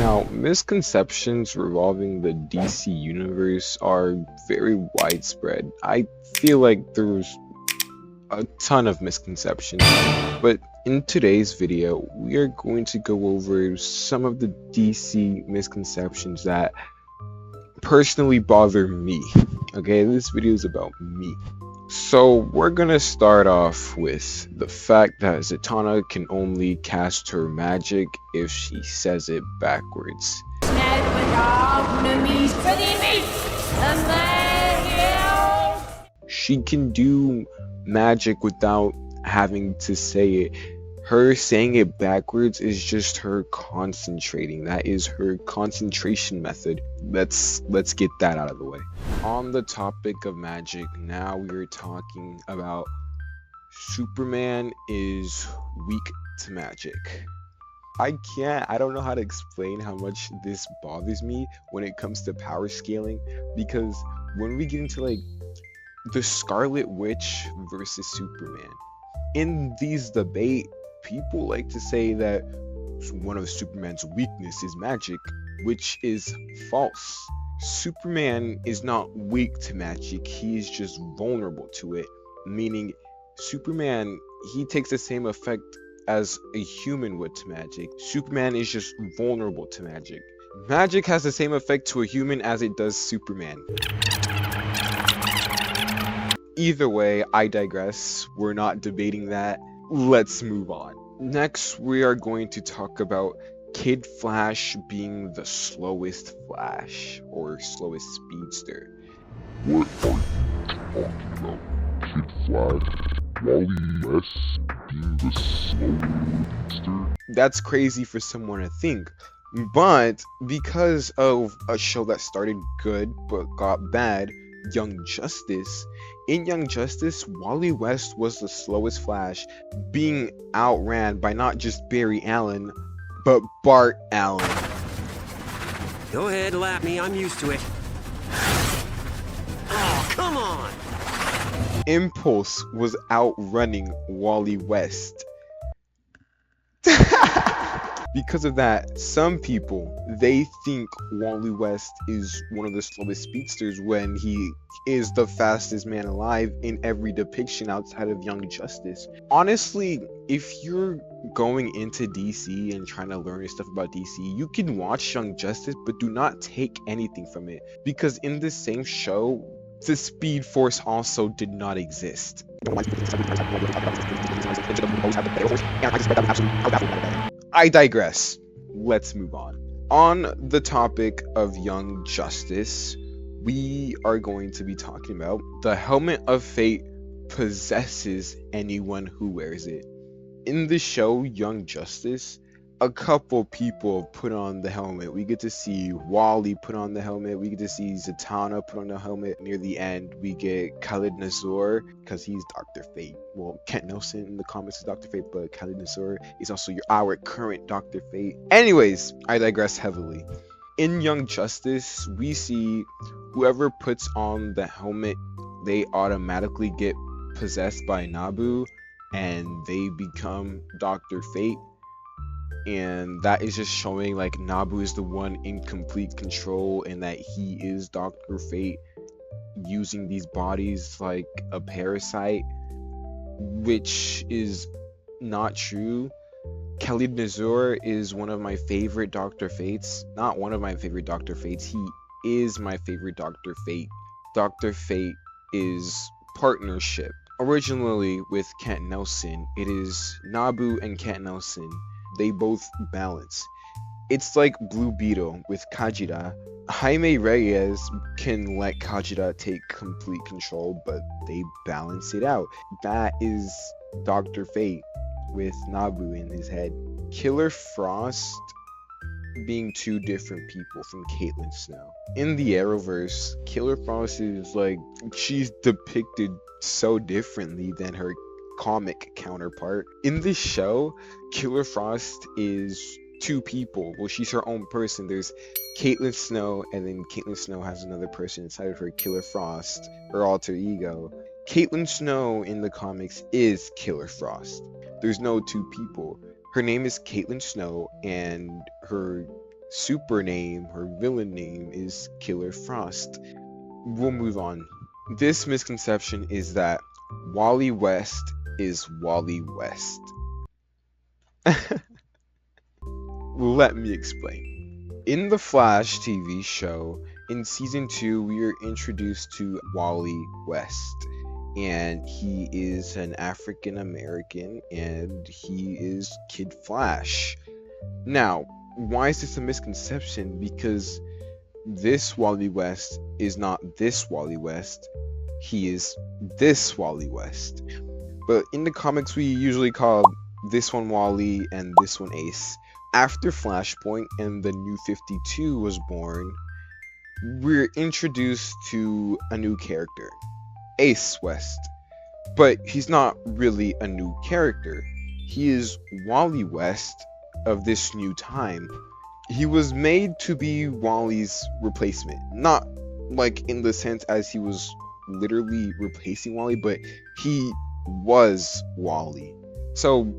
Now, misconceptions revolving the DC universe are very widespread. I feel like there's a ton of misconceptions, but in today's video, we are going to go over some of the DC misconceptions that personally bother me. Okay, this video is about me. So we're gonna start off with the fact that Zatanna can only cast her magic if she says it backwards. She can do magic without having to say it. Her saying it backwards is just her concentrating. That is her concentration method. Let's get that out of the way. On the topic of magic, now we're talking about Superman is weak to magic. I don't know how to explain how much this bothers me when it comes to power scaling, because when we get into like the Scarlet Witch versus Superman, in these debate, people like to say that one of Superman's weakness is magic, which is false. Superman is not weak to magic, he is just vulnerable to it, meaning Superman, he takes the same effect as a human would to magic. Superman is just vulnerable to magic. Magic has the same effect to a human as it does Superman. Either way, I digress. We're not debating that. Let's move on. Next, we are going to talk about Kid Flash being the slowest Flash, or slowest speedster. What are you talking about? Kid Flash? Wally West being the slowest speedster? That's crazy for someone to think. But because of a show that started good but got bad, Young Justice, in Young Justice, Wally West was the slowest Flash, being outran by not just Barry Allen, but Bart Allen. Go ahead, lap me, I'm used to it. Oh, come on! Impulse was outrunning Wally West. Because of that, some people, they think Wally West is one of the slowest speedsters when he is the fastest man alive in every depiction outside of Young Justice. Honestly, if you're going into DC and trying to learn stuff about DC, you can watch Young Justice, but do not take anything from it. Because in the same show, the Speed Force also did not exist. I digress. Let's move on. On the topic of Young Justice, we are going to be talking about the Helmet of Fate possesses anyone who wears it. In the show Young Justice, a couple people put on the helmet. We get to see Wally put on the helmet. We get to see Zatanna put on the helmet. Near the end, we get Khalid Nazor, because he's Dr. Fate. Well, Kent Nelson in the comics is Dr. Fate, but Khalid Nazor is also our current Dr. Fate. Anyways, I digress heavily. In Young Justice, we see whoever puts on the helmet, they automatically get possessed by Nabu, and they become Dr. Fate. And that is just showing like Nabu is the one in complete control and that he is Dr. Fate, using these bodies like a parasite, which is not true. Khalid Nazor is one of my favorite Dr. Fates. Not one of my favorite Dr. Fates, he is my favorite Dr. Fate. Dr. Fate is partnership. Originally with Kent Nelson, it is Nabu and Kent Nelson. They both balance. It's like Blue Beetle with Kajira. Jaime Reyes can let Kajira take complete control, but they balance it out. That is Dr. Fate with Nabu in his head. Killer Frost being two different people from Caitlin Snow. In the Arrowverse, Killer Frost is like, she's depicted so differently than her comic counterpart. In this show, Killer Frost is two people. Well, she's her own person. There's Caitlin Snow, and then Caitlin Snow has another person inside of her, Killer Frost, her alter ego. Caitlin Snow in the comics is Killer Frost. There's no two people. Her name is Caitlin Snow, and her super name or villain name is Killer Frost. We'll move on. This misconception is that Wally West is Wally West. Let me explain. In the Flash TV show, in season 2, we are introduced to Wally West. And he is an African American and he is Kid Flash. Now, why is this a misconception? Because this Wally West is not this Wally West. He is this Wally West. But in the comics, we usually call this one Wally and this one Ace. After Flashpoint and the New 52 was born, we're introduced to a new character, Ace West. But he's not really a new character. He is Wally West of this new time. He was made to be Wally's replacement. Not like in the sense as he was literally replacing Wally, but he was Wally. So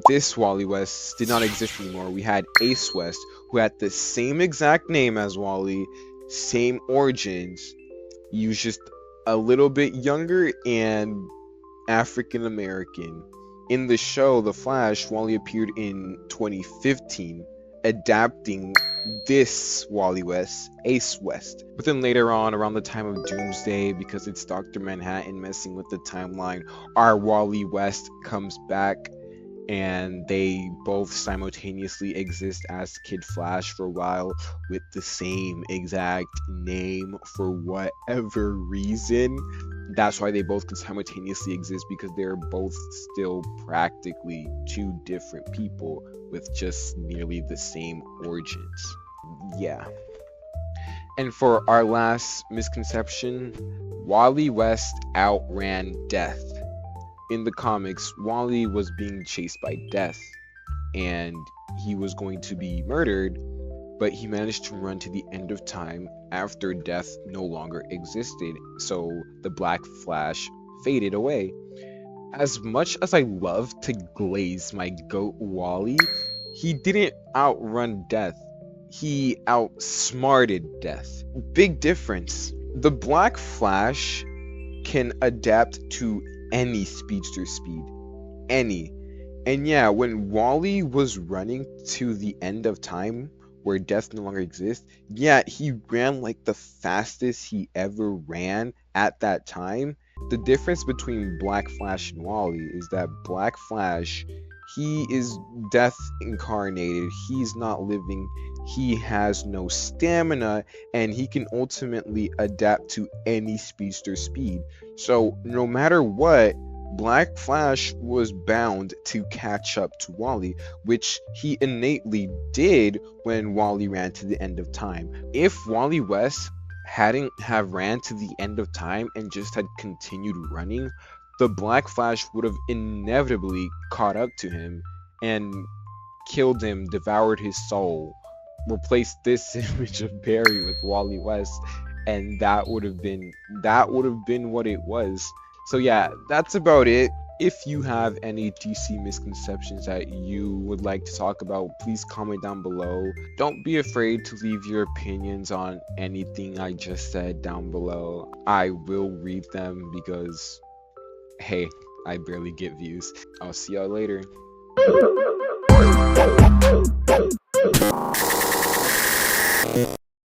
this Wally West did not exist anymore. We had Ace West, who had the same exact name as Wally, same origins. He was just a little bit younger and African American. In the show The Flash, Wally appeared in 2015, adapting this Wally West, Ace West. But then later on, around the time of Doomsday, because it's Dr. Manhattan messing with the timeline, our Wally West comes back and they both simultaneously exist as Kid Flash for a while with the same exact name for whatever reason. That's why they both can simultaneously exist, because they're both still practically two different people with just nearly the same origins. Yeah. And for our last misconception, Wally West outran death. In the comics, Wally was being chased by Death, and he was going to be murdered, but he managed to run to the end of time after Death no longer existed, so the Black Flash faded away. As much as I love to glaze my goat Wally, he didn't outrun Death. He outsmarted Death. Big difference. The Black Flash can adapt to any speedster speed. Any. And yeah, when Wally was running to the end of time, where Death no longer exists, yeah, he ran like the fastest he ever ran at that time. The difference between Black Flash and Wally is that Black Flash, he is Death incarnated. He's not living. He has no stamina, and he can ultimately adapt to any speedster speed. So no matter what, Black Flash was bound to catch up to Wally, which he innately did when Wally ran to the end of time. If Wally West hadn't have ran to the end of time and just had continued running, the Black Flash would have inevitably caught up to him and killed him, devoured his soul, replaced this image of Barry with Wally West, and that would have been what it was. So yeah, that's about it. If you have any DC misconceptions that you would like to talk about, please comment down below. Don't be afraid to leave your opinions on anything I just said down below. I will read them because, hey, I barely get views. I'll see y'all later.